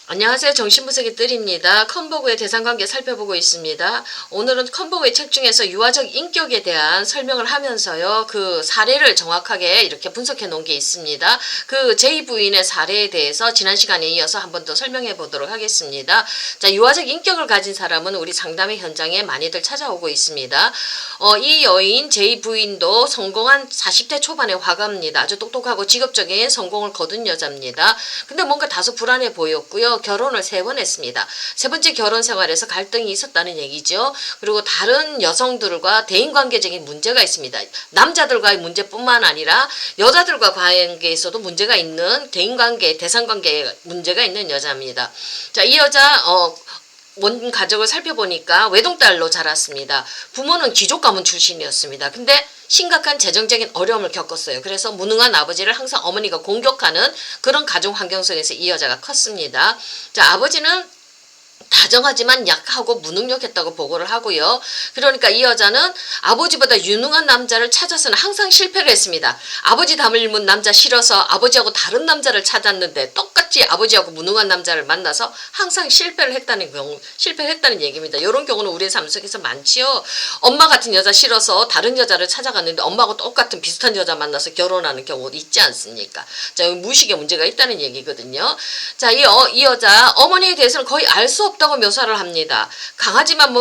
안녕하세요. 정신분석의 뜰입니다. 컨버그의 대상관계 살펴보고 있습니다. 오늘은 컨버그의 책 중에서 유아적 인격에 대한 설명을 하면서요. 그 사례를 정확하게 이렇게 분석해 놓은 게 있습니다. 그 제2부인의 사례에 대해서 지난 시간에 이어서 한 번 더 설명해 보도록 하겠습니다. 자, 유아적 인격을 가진 사람은 우리 상담의 현장에 많이들 찾아오고 있습니다. 이 여인 제2부인도 성공한 40대 초반의 화가입니다. 아주 똑똑하고 직업적인 성공을 거둔 여자입니다. 근데 뭔가 다소 불안해 보였고요. 결혼을 3번 했습니다. 세 번째 결혼 생활에서 갈등이 있었다는 얘기죠. 그리고 다른 여성들과 대인관계적인 문제가 있습니다. 남자들과의 문제뿐만 아니라 여자들과 관계에서도 문제가 있는 대인관계, 대상관계에 문제가 있는 여자입니다. 자, 이 여자 원 가족을 살펴보니까 외동딸로 자랐습니다. 부모는 귀족 가문 출신이었습니다. 근데 심각한 재정적인 어려움을 겪었어요. 그래서 무능한 아버지를 항상 어머니가 공격하는 그런 가정 환경 속에서 이 여자가 컸습니다. 자, 아버지는 다정하지만 약하고 무능력했다고 보고를 하고요. 그러니까 이 여자는 아버지보다 유능한 남자를 찾아서는 항상 실패를 했습니다. 아버지 닮은 남자 싫어서 아버지하고 다른 남자를 찾았는데 똑같이 아버지하고 무능한 남자를 만나서 항상 실패를 했다는 얘기입니다. 이런 경우는 우리의 삶 속에서 많지요. 엄마 같은 여자 싫어서 다른 여자를 찾아갔는데 엄마하고 똑같은 비슷한 여자 만나서 결혼하는 경우도 있지 않습니까? 자, 여기 무의식의 문제가 있다는 얘기거든요. 자, 이 여자 어머니에 대해서는 거의 알 수 없다고 묘사를 합니다. 강하지만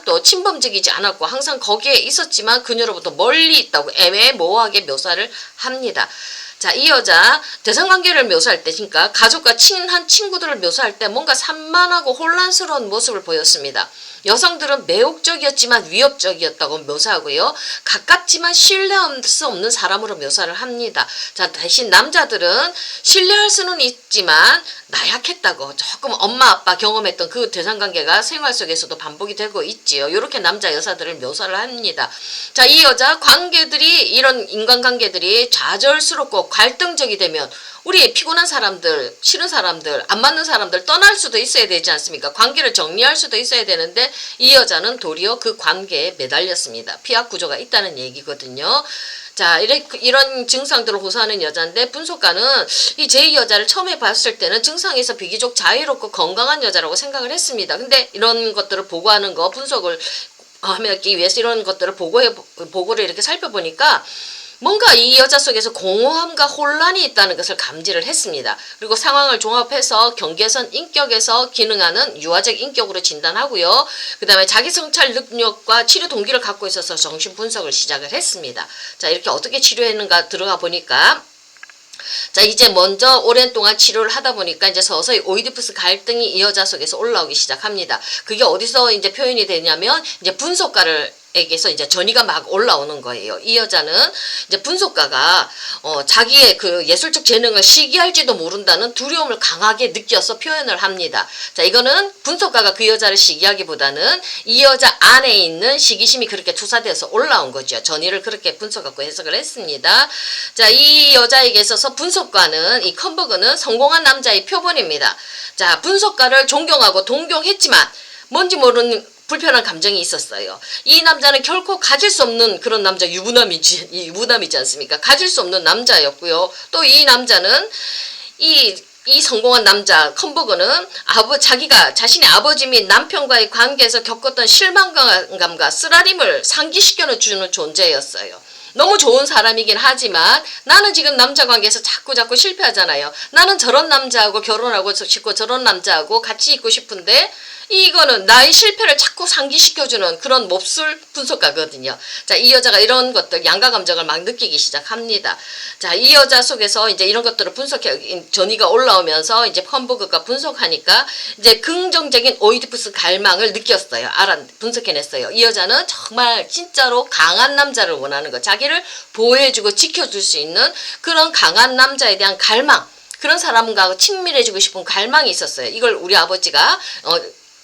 또 침범적이지 않았고 항상 거기에 있었지만 그녀로부터 멀리 있다고 애매모호하게 묘사를 합니다. 자, 이 여자 대상관계를 묘사할 때, 그러니까 가족과 친한 친구들을 묘사할 때 뭔가 산만하고 혼란스러운 모습을 보였습니다. 여성들은 매혹적이었지만 위협적이었다고 묘사하고요. 가깝지만 신뢰할 수 없는 사람으로 묘사를 합니다. 자, 대신 남자들은 신뢰할 수는 있지만 나약했다고, 조금 엄마 아빠 경험했던 그 대상관계가 생활 속에서도 반복이 되고 있지요. 이렇게 남자 여자들을 묘사를 합니다. 자, 이 여자 관계들이, 이런 인간관계들이 좌절스럽고 갈등적이 되면 우리 피곤한 사람들, 싫은 사람들, 안 맞는 사람들 떠날 수도 있어야 되지 않습니까? 관계를 정리할 수도 있어야 되는데 이 여자는 도리어 그 관계에 매달렸습니다. 피약 구조가 있다는 얘기거든요. 자, 이런 증상들을 호소하는 여자인데 분석가는 이 제2 여자를 처음에 봤을 때는 증상에서 비교적 자유롭고 건강한 여자라고 생각을 했습니다. 근데 이런 것들을 보고하는 거, 분석을 하기 위해서 이런 것들을 보고를 이렇게 살펴보니까 뭔가 이 여자 속에서 공허함과 혼란이 있다는 것을 감지를 했습니다. 그리고 상황을 종합해서 경계선 인격에서 기능하는 유아적 인격으로 진단하고요. 그 다음에 자기 성찰 능력과 치료 동기를 갖고 있어서 정신 분석을 시작을 했습니다. 자, 이렇게 어떻게 치료했는가 들어가 보니까, 자, 이제 먼저 오랜 동안 치료를 하다 보니까 이제 서서히 오이디푸스 갈등이 이 여자 속에서 올라오기 시작합니다. 그게 어디서 이제 표현이 되냐면 이제 분석가를 에게서 이제 전이가 막 올라오는 거예요. 이 여자는 이제 분석가가 자기의 그 예술적 재능을 시기할지도 모른다는 두려움을 강하게 느껴서 표현을 합니다. 자, 이거는 분석가가 그 여자를 시기하기보다는 이 여자 안에 있는 시기심이 그렇게 투사되어서 올라온 거죠. 전이를 그렇게 분석하고 해석을 했습니다. 자, 이 여자에게 있어서 분석가는, 이 컨버그는 성공한 남자의 표본입니다. 자, 분석가를 존경하고 동경했지만 뭔지 모르는 불편한 감정이 있었어요. 이 남자는 결코 가질 수 없는 그런 남자, 유부남이지 않습니까? 가질 수 없는 남자였고요. 또 이 남자는 이 성공한 남자 컨버그는 자기가 자신의 아버지 및 남편과의 관계에서 겪었던 실망감과 쓰라림을 상기시켜주는 존재였어요. 너무 좋은 사람이긴 하지만 나는 지금 남자 관계에서 자꾸 실패하잖아요. 나는 저런 남자하고 결혼하고 싶고 저런 남자하고 같이 있고 싶은데 이거는 나의 실패를 자꾸 상기시켜주는 그런 몹쓸 분석가거든요. 자, 이 여자가 이런 것들, 양가 감정을 막 느끼기 시작합니다. 자, 이 여자 속에서 이제 이런 것들을 전이가 올라오면서 이제 컨버그가 분석하니까 이제 긍정적인 오이디푸스 갈망을 느꼈어요. 분석해냈어요. 이 여자는 정말 진짜로 강한 남자를 원하는 거, 자기를 보호해주고 지켜줄 수 있는 그런 강한 남자에 대한 갈망, 그런 사람과 친밀해지고 싶은 갈망이 있었어요. 이걸 우리 아버지가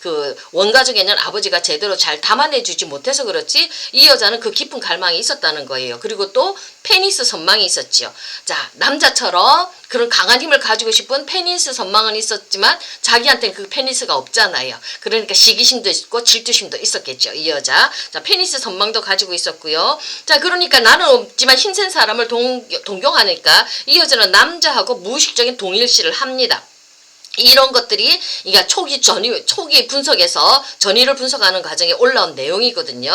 그 원가족에는 아버지가 제대로 잘 담아내주지 못해서 그렇지 이 여자는 그 깊은 갈망이 있었다는 거예요. 그리고 또 페니스 선망이 있었지요. 자, 남자처럼 그런 강한 힘을 가지고 싶은 페니스 선망은 있었지만 자기한테는 그 페니스가 없잖아요. 그러니까 시기심도 있고 질투심도 있었겠죠. 이 여자. 자, 페니스 선망도 가지고 있었고요. 자, 그러니까 나는 없지만 힘센 사람을 동경하니까 이 여자는 남자하고 무의식적인 동일시를 합니다. 이런 것들이 그러니까 초기 분석에서 전의를 분석하는 과정에 올라온 내용이거든요.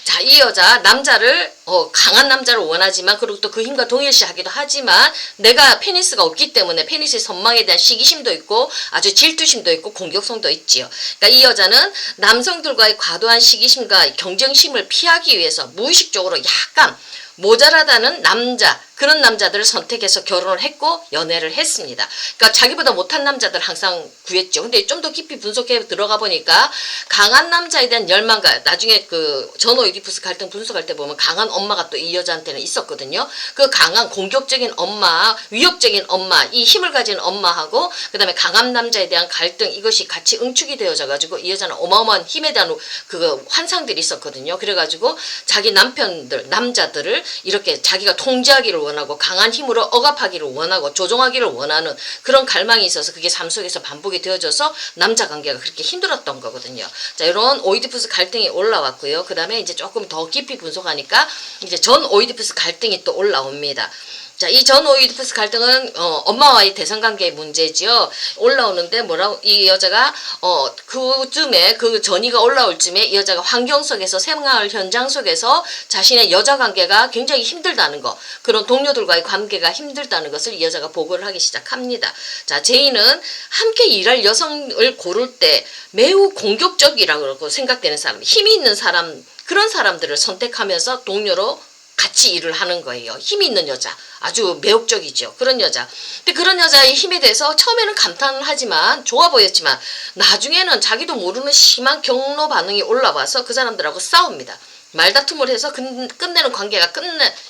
자, 이 여자 남자를 강한 남자를 원하지만 그리고 또 그 힘과 동일시하기도 하지만 내가 페니스가 없기 때문에 페니스의 선망에 대한 시기심도 있고 아주 질투심도 있고 공격성도 있지요. 그러니까 이 여자는 남성들과의 과도한 시기심과 경쟁심을 피하기 위해서 무의식적으로 약간 모자라다는 남자, 그런 남자들을 선택해서 결혼을 했고 연애를 했습니다. 그러니까 자기보다 못한 남자들 항상 구했죠. 근데 좀 더 깊이 분석해 들어가 보니까 강한 남자에 대한 열망과 나중에 그 전 오이디푸스 갈등 분석할 때 보면 강한 엄마가 또 이 여자한테는 있었거든요. 그 강한 공격적인 엄마, 위협적인 엄마, 이 힘을 가진 엄마하고 그 다음에 강한 남자에 대한 갈등 이것이 같이 응축이 되어져 가지고 이 여자는 어마어마한 힘에 대한 그 환상들이 있었거든요. 그래가지고 자기 남자들을 이렇게 자기가 통제하기를 원하고 강한 힘으로 억압하기를 원하고 조종하기를 원하는 그런 갈망이 있어서 그게 삶 속에서 반복이 되어져서 남자 관계가 그렇게 힘들었던 거거든요. 자, 이런 오이디푸스 갈등이 올라왔고요. 그 다음에 이제 조금 더 깊이 분석하니까 이제 전 오이디푸스 갈등이 또 올라옵니다. 자, 이 전 오이디푸스 갈등은 엄마와의 대상관계의 문제지요. 올라오는데 이 여자가 그쯤에 그 전이가 올라올 쯤에 이 여자가 환경 속에서 생활 현장 속에서 자신의 여자 관계가 굉장히 힘들다는 거, 그런 동료들과의 관계가 힘들다는 것을 이 여자가 보고를 하기 시작합니다. 자, 제이는 함께 일할 여성을 고를 때 매우 공격적이라고 생각되는 사람, 힘이 있는 사람, 그런 사람들을 선택하면서 동료로 같이 일을 하는 거예요. 힘이 있는 여자. 아주 매혹적이죠. 그런 여자. 근데 그런 여자의 힘에 대해서 처음에는 감탄을 하지만 좋아 보였지만 나중에는 자기도 모르는 심한 경로 반응이 올라와서 그 사람들하고 싸웁니다. 말다툼을 해서 끝내는 관계가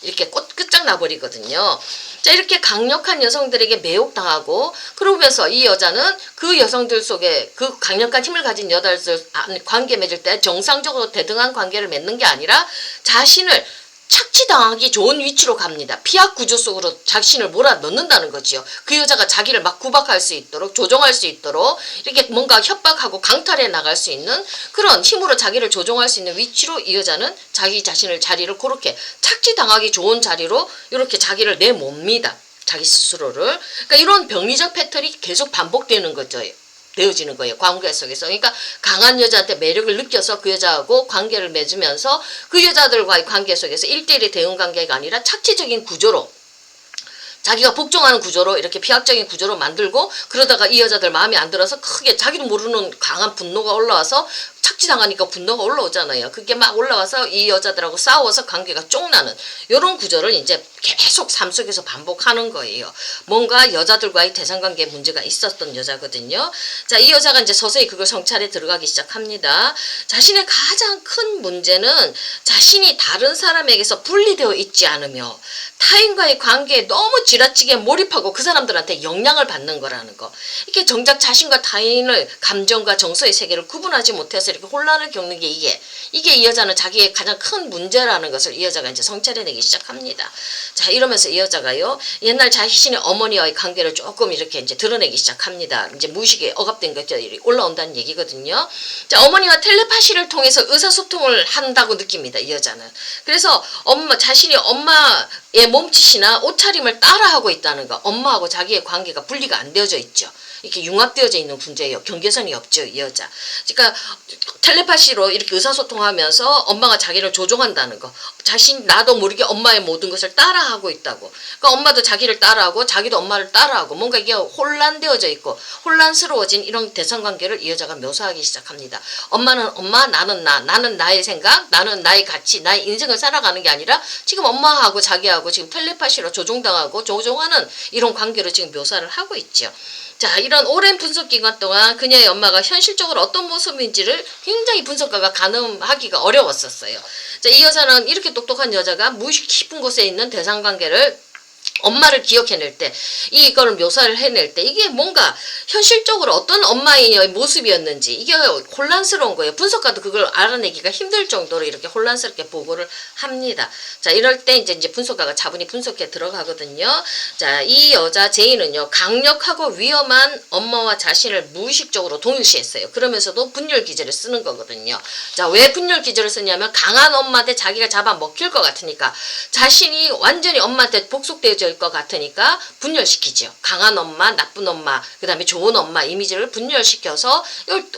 이렇게 끝장나 버리거든요. 자, 이렇게 강력한 여성들에게 매혹당하고 그러면서 이 여자는 그 여성들 속에 그 강력한 힘을 가진 여자들 관계 맺을 때 정상적으로 대등한 관계를 맺는 게 아니라 자신을 착취당하기 좋은 위치로 갑니다. 피학 구조 속으로 자신을 몰아넣는다는 거지요. 그 여자가 자기를 막 구박할 수 있도록 조종할 수 있도록 이렇게 뭔가 협박하고 강탈해 나갈 수 있는 그런 힘으로 자기를 조종할 수 있는 위치로 이 여자는 자기 자신을 자리를 그렇게 착취당하기 좋은 자리로 이렇게 자기를 내몹니다. 자기 스스로를. 그러니까 이런 병리적 패턴이 계속 반복되는 거죠. 되어지는 거예요. 관계 속에서. 그러니까 강한 여자한테 매력을 느껴서 그 여자하고 관계를 맺으면서 그 여자들과의 관계 속에서 1대1의 대응 관계가 아니라 착취적인 구조로 자기가 복종하는 구조로 이렇게 피학적인 구조로 만들고 그러다가 이 여자들 마음에 안 들어서 크게 자기도 모르는 강한 분노가 올라와서 착취당하니까 분노가 올라오잖아요. 그게 막 올라와서 이 여자들하고 싸워서 관계가 쪽나는 이런 구조를 이제 계속 삶 속에서 반복하는 거예요. 뭔가 여자들과의 대상관계에 문제가 있었던 여자거든요. 자, 이 여자가 이제 서서히 그걸 성찰에 들어가기 시작합니다. 자신의 가장 큰 문제는 자신이 다른 사람에게서 분리되어 있지 않으며 타인과의 관계에 너무 지나치게 몰입하고 그 사람들한테 영향을 받는 거라는 거. 이렇게 정작 자신과 타인을 감정과 정서의 세계를 구분하지 못해서 이렇게 혼란을 겪는 게 이게 이 여자는 자기의 가장 큰 문제라는 것을 이 여자가 이제 성찰해내기 시작합니다. 자, 이러면서 이 여자가요, 옛날 자신의 어머니와의 관계를 조금 이렇게 이제 드러내기 시작합니다. 이제 무의식에 억압된 것들이 올라온다는 얘기거든요. 자, 어머니와 텔레파시를 통해서 의사소통을 한다고 느낍니다. 이 여자는. 그래서 자신이 엄마의 몸짓이나 옷차림을 따라하고 있다는 거. 엄마하고 자기의 관계가 분리가 안 되어져 있죠. 이렇게 융합되어져 있는 문제예요. 경계선이 없죠, 이 여자. 그러니까 텔레파시로 이렇게 의사소통하면서 엄마가 자기를 조종한다는 거. 나도 모르게 엄마의 모든 것을 따라하고 있다고. 그러니까 엄마도 자기를 따라하고 자기도 엄마를 따라하고 뭔가 이게 혼란되어져 있고 혼란스러워진 이런 대상관계를 이 여자가 묘사하기 시작합니다. 엄마는 엄마, 나는 나는 나의 생각, 나는 나의 가치, 나의 인생을 살아가는 게 아니라 지금 엄마하고 자기하고 지금 텔레파시로 조종당하고 조종하는 이런 관계로 지금 묘사를 하고 있죠. 자, 이런 오랜 분석 기간 동안 그녀의 엄마가 현실적으로 어떤 모습인지를 굉장히 분석가가 가늠하기가 어려웠었어요. 자, 이 여자는 이렇게 똑똑한 여자가 무의식 깊은 곳에 있는 대상관계를 엄마를 기억해낼 때 이걸 묘사를 해낼 때 이게 뭔가 현실적으로 어떤 엄마의 모습이었는지 이게 혼란스러운 거예요. 분석가도 그걸 알아내기가 힘들 정도로 이렇게 혼란스럽게 보고를 합니다. 자, 이럴 때 이제 분석가가 차분히 분석해 들어가거든요. 자, 이 여자 제이는요, 강력하고 위험한 엄마와 자신을 무의식적으로 동일시했어요. 그러면서도 분열 기제를 쓰는 거거든요. 자, 왜 분열 기제를 쓰냐면 강한 엄마한테 자기가 잡아먹힐 것 같으니까 자신이 완전히 엄마한테 복속되어져 이미지일 것 같으니까 분열시키죠. 강한 엄마, 나쁜 엄마, 그 다음에 좋은 엄마 이미지를 분열시켜서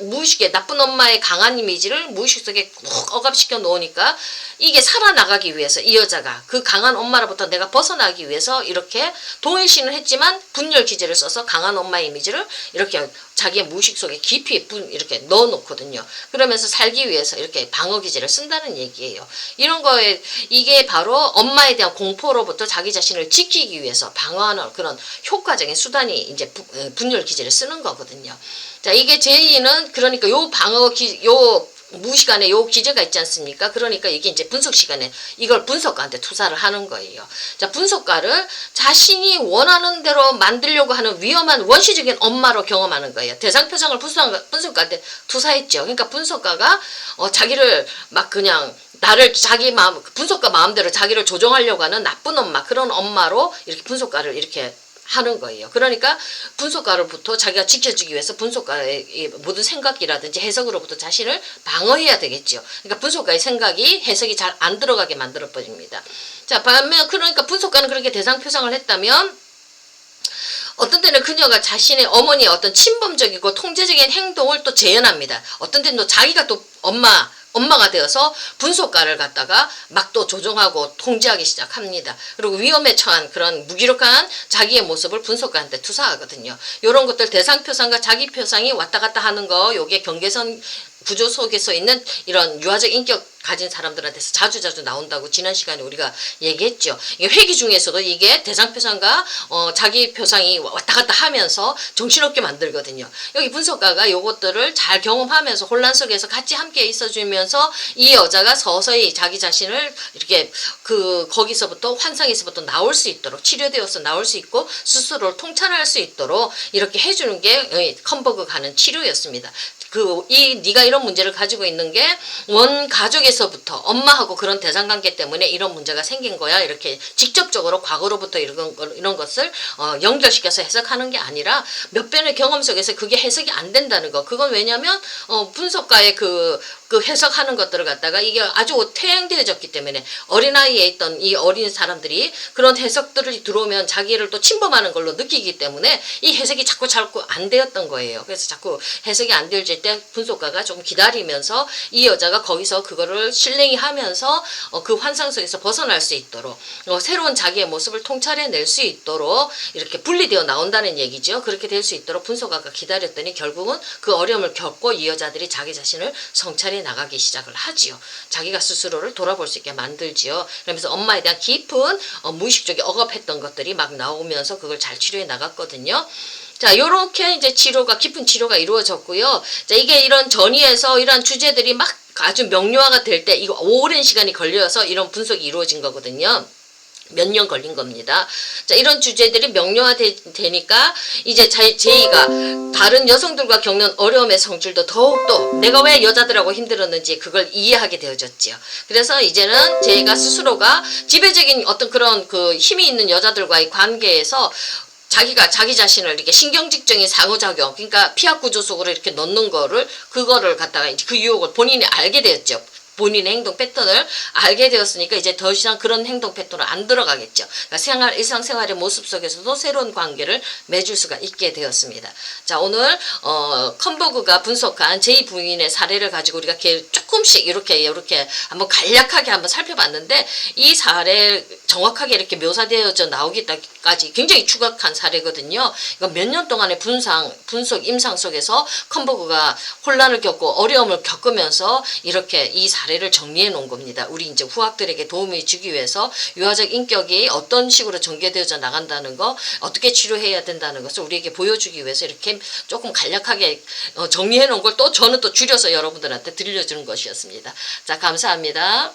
무의식에 나쁜 엄마의 강한 이미지를 무의식 속에 푹 억압시켜 놓으니까 이게 살아나가기 위해서 이 여자가 그 강한 엄마로부터 내가 벗어나기 위해서 이렇게 동일신을 했지만 분열 기제를 써서 강한 엄마의 이미지를 이렇게 자기의 무의식 속에 깊이 이렇게 넣어놓거든요. 그러면서 살기 위해서 이렇게 방어 기제를 쓴다는 얘기예요. 이런 거에 이게 바로 엄마에 대한 공포로부터 자기 자신을 지키기 위해서 방어하는 그런 효과적인 수단이 이제 분열 기제를 쓰는 거거든요. 자, 이게 제이는 그러니까 요 방어 요 무의식 안에 요 기제가 있지 않습니까? 그러니까 이게 이제 분석 시간에 이걸 분석가한테 투사를 하는 거예요. 자, 분석가를 자신이 원하는 대로 만들려고 하는 위험한 원시적인 엄마로 경험하는 거예요. 대상표상을 분석가한테 투사했죠. 그러니까 분석가가 자기를 막 그냥 나를 자기 마음, 분석가 마음대로 자기를 조종하려고 하는 나쁜 엄마, 그런 엄마로 이렇게 분석가를 이렇게 하는 거예요. 그러니까 분석가로부터 자기가 지켜주기 위해서 분석가의 모든 생각이라든지 해석으로부터 자신을 방어해야 되겠죠. 그러니까 분석가의 생각이 해석이 잘 안 들어가게 만들어 버립니다. 자, 반면 그러니까 분석가는 그렇게 대상 표상을 했다면 어떤 때는 그녀가 자신의 어머니의 어떤 침범적이고 통제적인 행동을 또 재현합니다. 어떤 때는 또 자기가 또 엄마가 되어서 분석가를 갖다가 막 또 조종하고 통제하기 시작합니다. 그리고 위험에 처한 그런 무기력한 자기의 모습을 분석가한테 투사하거든요. 이런 것들 대상표상과 자기표상이 왔다 갔다 하는 거, 요게 경계선 구조 속에서 있는 이런 유아적 인격 가진 사람들한테서 자주 나온다고 지난 시간에 우리가 얘기했죠. 이게 회귀 중에서도 이게 대상표상과 자기 표상이 왔다 갔다 하면서 정신없게 만들거든요. 여기 분석가가 요것들을 잘 경험하면서 혼란 속에서 같이 함께 있어주면서 이 여자가 서서히 자기 자신을 이렇게 거기서부터 환상에서부터 나올 수 있도록 치료되어서 나올 수 있고 스스로를 통찰할 수 있도록 이렇게 해주는 게 컴버그가 하는 치료였습니다. 네가 이런 문제를 가지고 있는 게 원 가족에서부터 엄마하고 그런 대상관계 때문에 이런 문제가 생긴 거야. 이렇게 직접적으로 과거로부터 이런 것을 연결시켜서 해석하는 게 아니라 몇 번의 경험 속에서 그게 해석이 안 된다는 거. 그건 왜냐면 분석가의 그 해석하는 것들을 갖다가 이게 아주 퇴행되어졌기 때문에 어린아이에 있던 이 어린 사람들이 그런 해석들이 들어오면 자기를 또 침범하는 걸로 느끼기 때문에 이 해석이 자꾸 안 되었던 거예요. 그래서 자꾸 해석이 안 되어질 때 분석가가 좀 기다리면서 이 여자가 거기서 그거를 실랭이 하면서 그 환상 속에서 벗어날 수 있도록 새로운 자기의 모습을 통찰해낼 수 있도록 이렇게 분리되어 나온다는 얘기죠. 그렇게 될 수 있도록 분석가가 기다렸더니 결국은 그 어려움을 겪고 이 여자들이 자기 자신을 성찰해 나가기 시작을 하지요. 자기가 스스로를 돌아볼 수 있게 만들지요. 그러면서 엄마에 대한 깊은 무의식적인 억압했던 것들이 막 나오면서 그걸 잘 치료해 나갔거든요. 자, 요렇게 이제 깊은 치료가 이루어졌고요. 자, 이게 이런 전이에서 이런 주제들이 막 아주 명료화가 될 때 이거 오랜 시간이 걸려서 이런 분석이 이루어진 거거든요. 몇 년 걸린 겁니다. 자, 이런 주제들이 명료화되니까 이제 제이가 다른 여성들과 겪는 어려움의 성질도 더욱더 내가 왜 여자들하고 힘들었는지 그걸 이해하게 되어졌지요. 그래서 이제는 제이가 스스로가 지배적인 어떤 그런 힘이 있는 여자들과의 관계에서 자기가 자기 자신을 이렇게 신경직적인 상호작용, 그러니까 피하 구조 속으로 이렇게 넣는 그거를 갖다가 이제 그 유혹을 본인이 알게 되었죠. 본인의 행동 패턴을 알게 되었으니까 이제 더 이상 그런 행동 패턴을 안 들어가겠죠. 그러니까 일상생활의 모습 속에서도 새로운 관계를 맺을 수가 있게 되었습니다. 자, 오늘 컴버그가 분석한 제이 부인의 사례를 가지고 우리가 조금씩 이렇게 한번 간략하게 한번 살펴봤는데 이 사례 정확하게 이렇게 묘사되어져 나오기까지 굉장히 추격한 사례거든요. 이건 몇 년 동안의 분석 임상 속에서 컴버그가 혼란을 겪고 어려움을 겪으면서 이렇게 이 사례를 정리해 놓은 겁니다. 우리 이제 후학들에게 도움을 주기 위해서 유아적 인격이 어떤 식으로 전개되어져 나간다는 거, 어떻게 치료해야 된다는 것을 우리에게 보여주기 위해서 이렇게 조금 간략하게 정리해 놓은 걸 또 저는 또 줄여서 여러분들한테 들려주는 것이었습니다. 자, 감사합니다.